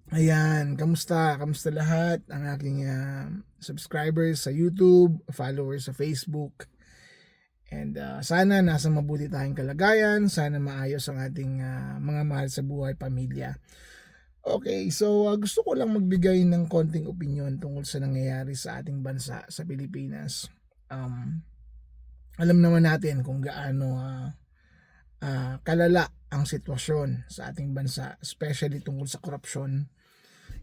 Ayan, kamusta? Kamusta lahat ang aking subscribers sa YouTube, followers sa Facebook. And sana nasa mabuti tayong kalagayan, sana maayos ang ating mga mahal sa buhay, pamilya. Okay, so gusto ko lang magbigay ng konting opinion tungkol sa nangyayari sa ating bansa, sa Pilipinas. Um, Alam naman natin kung gaano kalala ang sitwasyon sa ating bansa, especially tungkol sa korupsyon.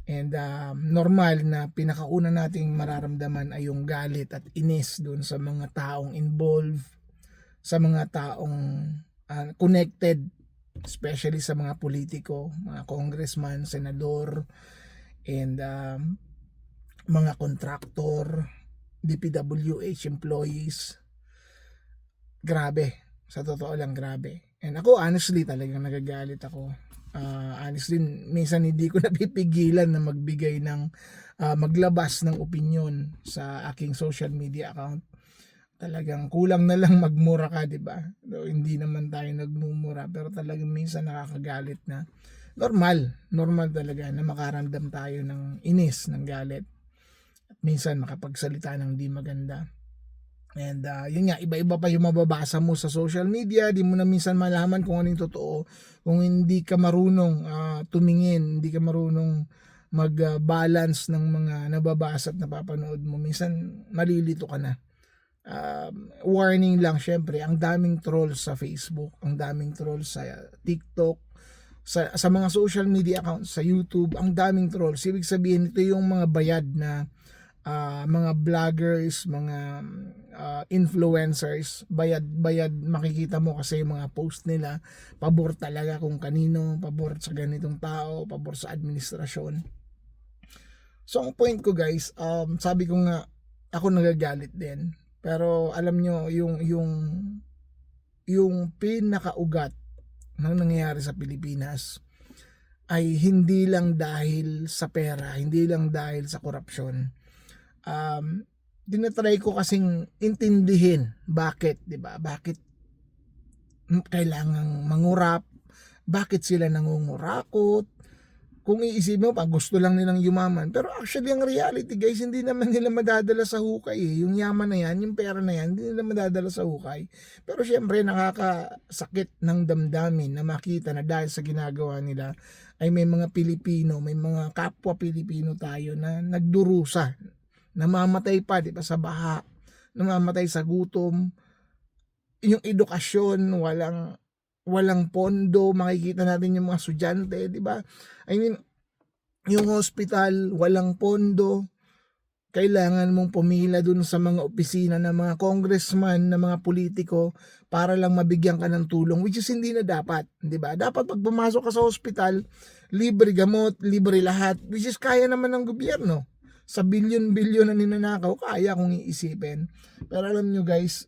And normal na pinakauna nating mararamdaman ay yung galit at inis doon sa mga taong involved, sa mga taong connected, especially sa mga politiko, mga congressman, senador, and mga contractor, DPWH employees. Grabe, sa totoo lang grabe. And ako honestly talagang nagagalit ako. Honestly, minsan hindi ko napipigilan na magbigay ng maglabas ng opinion sa aking social media account. Talagang kulang na lang magmura ka, 'di ba? Hindi naman tayo nagmumura, pero talagang minsan nakakagalit na. Normal talaga na makaramdam tayo ng inis, ng galit. At minsan makapagsalita ng di maganda. And yun nga, iba-iba pa yung mababasa mo sa social media, di mo na minsan malaman kung ano yung totoo. Kung hindi ka marunong tumingin, hindi ka marunong mag-balance ng mga nababasa at napapanood mo, minsan malilito ka na. Warning lang, syempre, ang daming trolls sa Facebook, ang daming trolls sa TikTok, sa mga social media accounts, sa YouTube, ang daming trolls. Ibig sabihin, ito yung mga bayad na mga vloggers, mga influencers, bayad makikita mo kasi yung mga post nila, pabor talaga kung kanino, pabor sa ganitong tao, pabor sa administrasyon. So ang point ko guys, sabi ko nga, ako nagagalit din. Pero alam nyo, yung pinakaugat ng nangyayari sa Pilipinas ay hindi lang dahil sa pera, hindi lang dahil sa korupsyon. Tinatry ko kasing intindihin bakit, 'di ba? Bakit kailangang mangurap? Bakit sila nangungurakot? Kung iisipin mo pa, gusto lang nilang yumaman. Pero actually, ang reality guys, hindi naman nila madadala sa hukay eh. Yung yaman na yan, yung pera na yan, hindi nila madadala sa hukay. Pero syempre, nakakasakit ng damdamin na makita na dahil sa ginagawa nila, ay may mga Pilipino, may mga kapwa Pilipino tayo na nagdurusa, namamatay pa, di ba, sa baha, namamatay sa gutom, yung edukasyon, walang pondo, makikita natin yung mga estudyante, di ba? I mean, yung hospital, walang pondo, kailangan mong pumila dun sa mga opisina ng mga congressman, ng mga politiko para lang mabigyan ka ng tulong, which is hindi na dapat, di ba? Dapat pag pumasok ka sa hospital, libre gamot, libre lahat, which is kaya naman ng gobyerno. Sa bilyon-bilyon na ninanakaw, kaya kung iisipin. Pero alam nyo guys,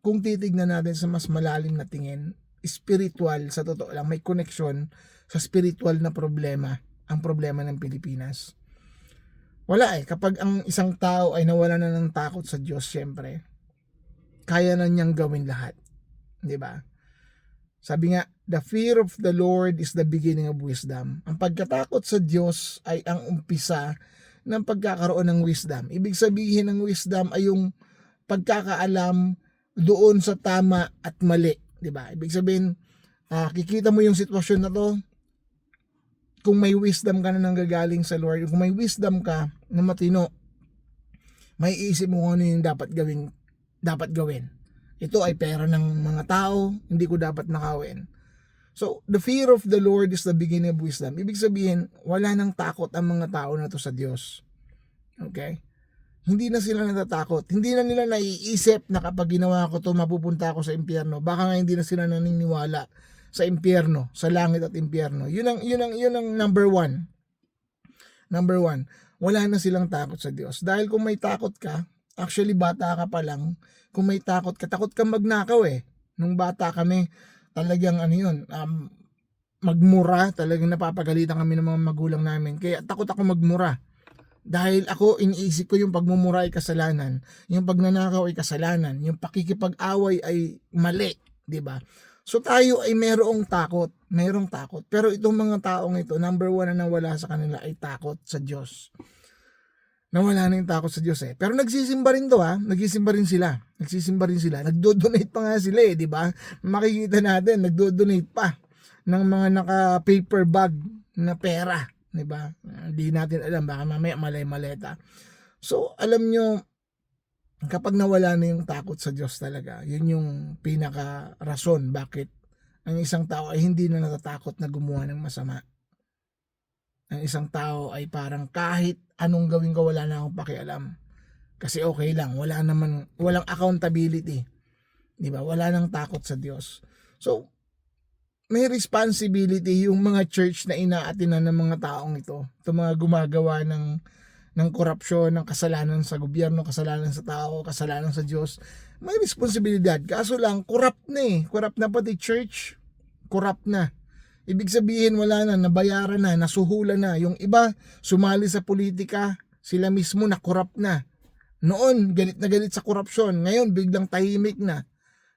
kung titignan natin sa mas malalim na tingin, spiritual, sa totoo lang, may connection sa spiritual na problema, ang problema ng Pilipinas. Wala eh, kapag ang isang tao ay nawala na ng takot sa Diyos, syempre, kaya na niyang gawin lahat. Di ba? Sabi nga, the fear of the Lord is the beginning of wisdom. Ang pagkatakot sa Diyos ay ang umpisa ng pagkakaroon ng wisdom. Ibig sabihin ng wisdom ay yung pagkakaalam doon sa tama at mali, 'di ba? Ibig sabihin, kikita mo yung sitwasyon na 'to, kung may wisdom ka na nanggagaling sa Lord, kung may wisdom ka na matino, may isip mo kung ano yung dapat gawin. Ito ay pera ng mga tao, hindi ko dapat nakawin. So, the fear of the Lord is the beginning of wisdom. Ibig sabihin, wala nang takot ang mga tao na to sa Diyos. Okay? Hindi na sila natatakot. Hindi na nila naiisip na kapag ginawa ko to mapupunta ako sa impyerno. Baka nga hindi na sila naniniwala sa impyerno, sa langit at impyerno. Yun ang number one. Number one, wala na silang takot sa Diyos. Dahil kung may takot ka, actually bata ka pa lang, kung may takot ka magnakaw eh. Nung bata kami, talagang ano yun, magmura, talagang napapagalitan kami ng mga magulang namin. Kaya takot ako magmura. Dahil ako, iniisip ko yung pagmumura ay kasalanan, yung pagnanakaw ay kasalanan, yung pakikipag-away ay mali, di ba? So tayo ay merong takot. Pero itong mga taong ito, number one na nawala sa kanila ay takot sa Diyos. Nawala na yung takot sa Diyos eh. Pero nagsisimba rin nagsisimba rin sila. Nagdo-donate pa nga sila di ba? Makikita natin, nagdo-donate pa ng mga naka-paper bag na pera, di ba? Hindi natin alam, baka mamaya malay-maleta. So, alam nyo, kapag nawala na yung takot sa Diyos talaga, yun yung pinaka-rason bakit ang isang tao ay hindi na natatakot na gumawa ng masama. Ang isang tao ay parang kahit anong gawin ko, wala na akong pakialam. Kasi okay lang, walang accountability. Di ba? Wala nang takot sa Diyos. So, may responsibility yung mga church na inaatinan ng mga taong ito. Itong mga gumagawa ng korupsyon, ng kasalanan sa gobyerno, kasalanan sa tao, kasalanan sa Diyos. May responsibilidad. Kaso lang, corrupt na Corrupt na pati church. Corrupt na. Ibig sabihin, wala na, nabayaran na, nasuhulan na. Yung iba, sumali sa politika, sila mismo na corrupt na. Noon, galit na galit sa korupsyon. Ngayon, biglang tahimik na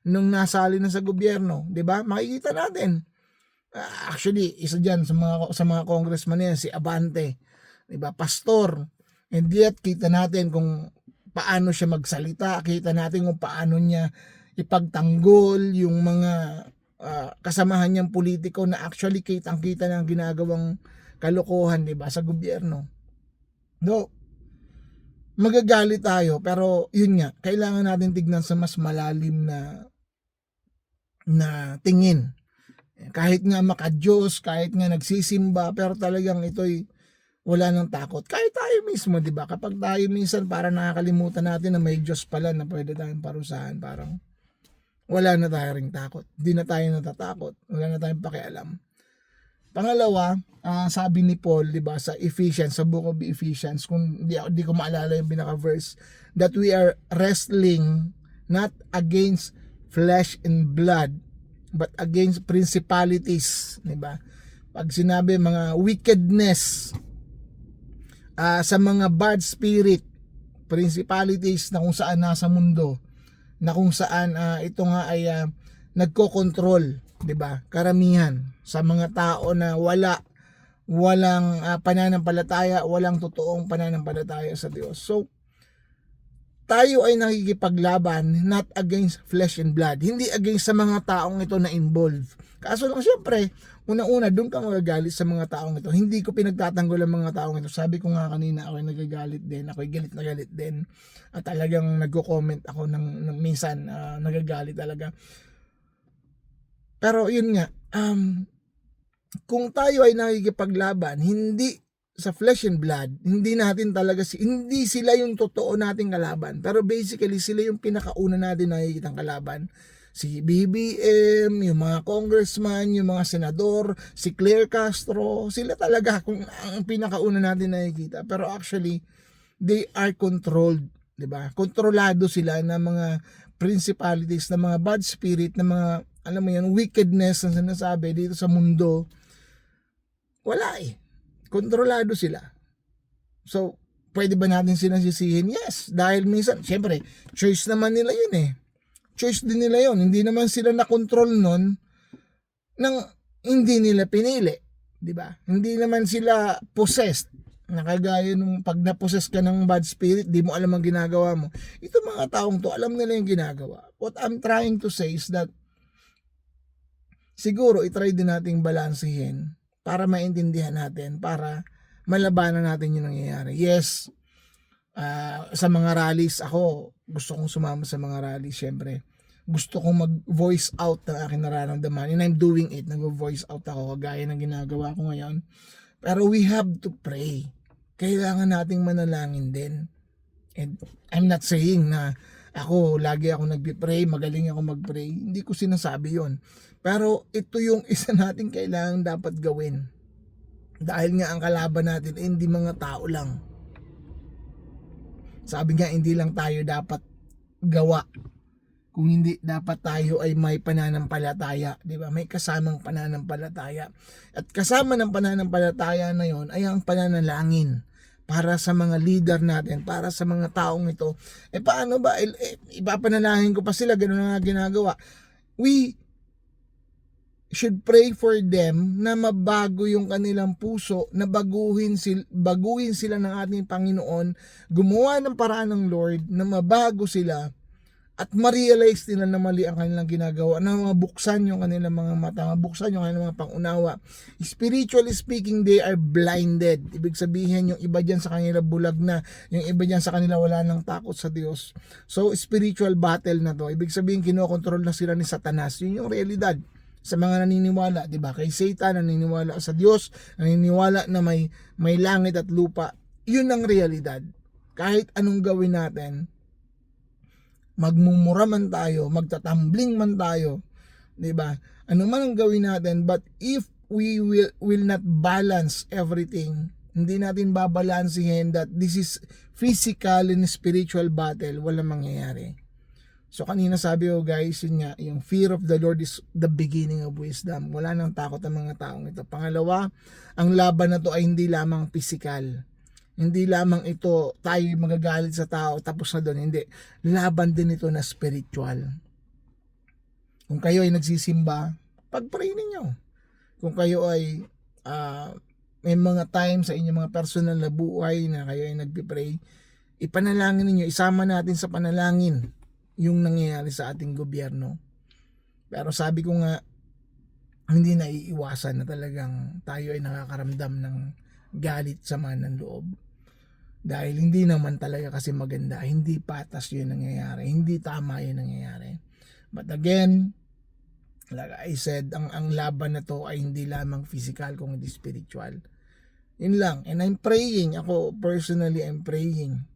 nung nasali na sa gobyerno, 'di ba? Makikita natin. Actually, isa diyan sa mga congressman niya si Abante, 'di ba? Pastor. And yet kita natin kung paano siya magsalita, kita natin kung paano niya ipagtanggol yung mga kasamahan niyang politiko na actually kitang-kita ng ginagawang kalokohan, 'di ba, sa gobyerno. No. Magagalit tayo, pero yun nga, kailangan natin tignan sa mas malalim na tingin. Kahit nga maka-Diyos, kahit nga nagsisimba, pero talagang ito'y wala nang takot. Kahit tayo mismo, di ba? Kapag tayo minsan parang nakakalimutan natin na may Diyos pala na pwede tayong parusahan, parang wala na tayo ring takot. Hindi na tayo natatakot. Wala na tayong pakialam. Pangalawa, sabi ni Paul, di ba, sa Ephesians, sa book of Ephesians, kung di ko maalala yung pinaka-verse, that we are wrestling not against flesh and blood, but against principalities, di ba? Pag sinabi mga wickedness, sa mga bad spirit, principalities na kung saan nasa mundo, na kung saan ito nga ay nagko-control, di ba? Karamihan sa mga tao na walang pananampalataya, walang totoong pananampalataya sa Diyos. So, tayo ay nakikipaglaban not against flesh and blood, hindi against sa mga taong ito na involved. Kaso lang syempre, unang-una doon ka magagalit sa mga taong ito. Hindi ko pinagtatanggol ang mga taong ito. Sabi ko nga kanina, ako'y nagagalit din, ako'y galit din. At talagang nagko-comment ako ng minsan, nagagalit talaga. Pero yun nga, kung tayo ay nakikipaglaban, hindi sa flesh and blood, hindi sila yung totoo nating kalaban. Pero basically, sila yung pinakauna natin nakikitang kalaban. Si BBM, yung mga congressman, yung mga senador, si Claire Castro, sila talaga kung ang pinakauna natin nakikita. Pero actually, they are controlled, di ba? Kontrolado sila ng mga principalities, ng mga bad spirit, ng mga, alam mo yan, wickedness na sinasabi dito sa mundo. Wala kontrolado sila. So, pwede ba natin sinasisihin? Yes, dahil minsan, syempre, choice naman nila yun Choice din nila yun. Hindi naman sila na-control nun nang hindi nila pinili. Diba? Hindi naman sila possessed. Nakagaya nung pag na-possess ka ng bad spirit, di mo alam ang ginagawa mo. Ito mga taong to, alam nila yung ginagawa. What I'm trying to say is that siguro itry din nating balansehin para maintindihan natin, para malabanan natin yung nangyayari. Yes, sa mga rallies, ako gusto kong sumama sa mga rallies, syempre. Gusto kong mag-voice out ng aking nararamdaman, and I'm doing it. Nag-voice out ako, kagaya ng ginagawa ko ngayon. Pero we have to pray. Kailangan nating manalangin din. And I'm not saying na lagi ako nagpipray, magaling ako mag-pray. Hindi ko sinasabi yon. Pero ito yung isa nating kailangan dapat gawin. Dahil nga ang kalaban natin hindi mga tao lang. Sabi nga, hindi lang tayo dapat gawa. Kung hindi, dapat tayo ay may pananampalataya. Di ba? May kasamang pananampalataya. At kasama ng pananampalataya na yon ay ang pananalangin para sa mga leader natin, para sa mga taong ito. Paano ba? Ipapanalangin ko pa sila, gano'n na ginagawa. We should pray for them na mabago yung kanilang puso, na baguhin sila ng ating Panginoon, gumawa ng paraan ng Lord na mabago sila at ma-realize nila na mali ang kanilang ginagawa, na mabuksan yung kanilang mga mata, mabuksan yung kanilang mga pangunawa. Spiritually speaking, they are blinded. Ibig sabihin, yung iba dyan sa kanila bulag na, yung iba dyan sa kanila wala nang takot sa Diyos. So, spiritual battle na to. Ibig sabihin, kinokontrol na sila ni Satanas. Yun yung realidad sa mga naniniwala, 'di ba? Kay Satan, naniniwala sa Diyos, naniniwala na may langit at lupa. 'Yun ang realidad. Kahit anong gawin natin, magmumura man tayo, magtatambling man tayo, 'di ba? Ano man ang gawin natin, but if we will not balance everything, hindi natin babalansihin that this is physical and spiritual battle, walang mangyayari. So kanina sabi ko guys, yun nga, yung fear of the Lord is the beginning of wisdom. Wala nang takot ang mga taong ito. Pangalawa, ang laban na to ay hindi lamang physical. Hindi lamang ito tayo magagalit sa tao tapos na doon. Hindi. Laban din ito na spiritual. Kung kayo ay nagsisimba, pag-pray ninyo. Kung kayo ay may mga time sa inyong mga personal na buhay na kayo ay nagpipray, ipanalangin ninyo, isama natin sa panalangin yung nangyayari sa ating gobyerno. Pero sabi ko nga, hindi na iiwasan na talagang tayo ay nakakaramdam ng galit, sama ng loob. Dahil hindi naman talaga kasi maganda, hindi patas yun nangyayari, hindi tama yun nangyayari. But again, like I said, ang laban na to ay hindi lamang physical kundi spiritual. Yun lang. And I'm praying, ako personally I'm praying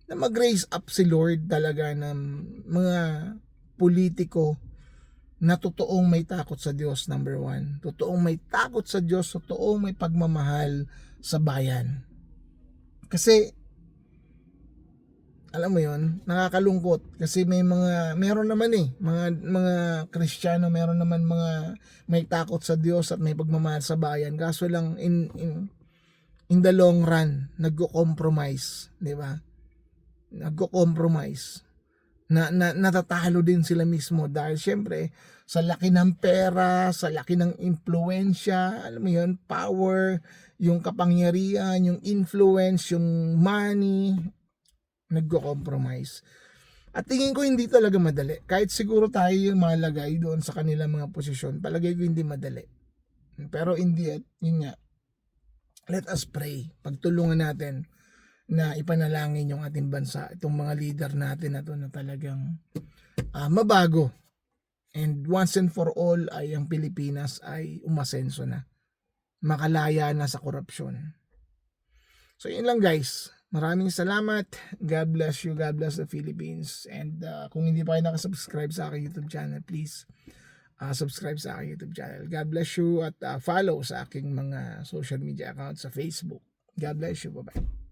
na mag-raise up si Lord talaga ng mga politiko na totoong may takot sa Diyos, number one. Totoong may takot sa Diyos, totoong may pagmamahal sa bayan. Kasi, alam mo yon, nakakalungkot. Kasi meron naman mga Kristiyano, meron naman mga may takot sa Diyos at may pagmamahal sa bayan. Kaso lang, in the long run, nagko-compromise, di ba? Nagko-compromise na natatalo din sila mismo dahil syempre sa laki ng pera, sa laki ng impluwensya, alam mo yun, power, yung kapangyarihan, yung influence, yung money, nagko-compromise. At tingin ko hindi talaga madali. Kahit siguro tayo malagay doon sa kanilang mga posisyon, palagay ko hindi madali. Pero hindi, yun nga, let us pray. Pagtulungan natin na ipanalangin yung ating bansa, itong mga leader natin na to na talagang mabago. And once and for all ay ang Pilipinas ay umasenso na. Makalaya na sa korupsyon. So yun lang guys. Maraming salamat. God bless you. God bless the Philippines. And kung hindi pa kayo nakasubscribe sa aking YouTube channel, please subscribe sa aking YouTube channel. God bless you at follow sa aking mga social media accounts sa Facebook. God bless you. Bye-bye.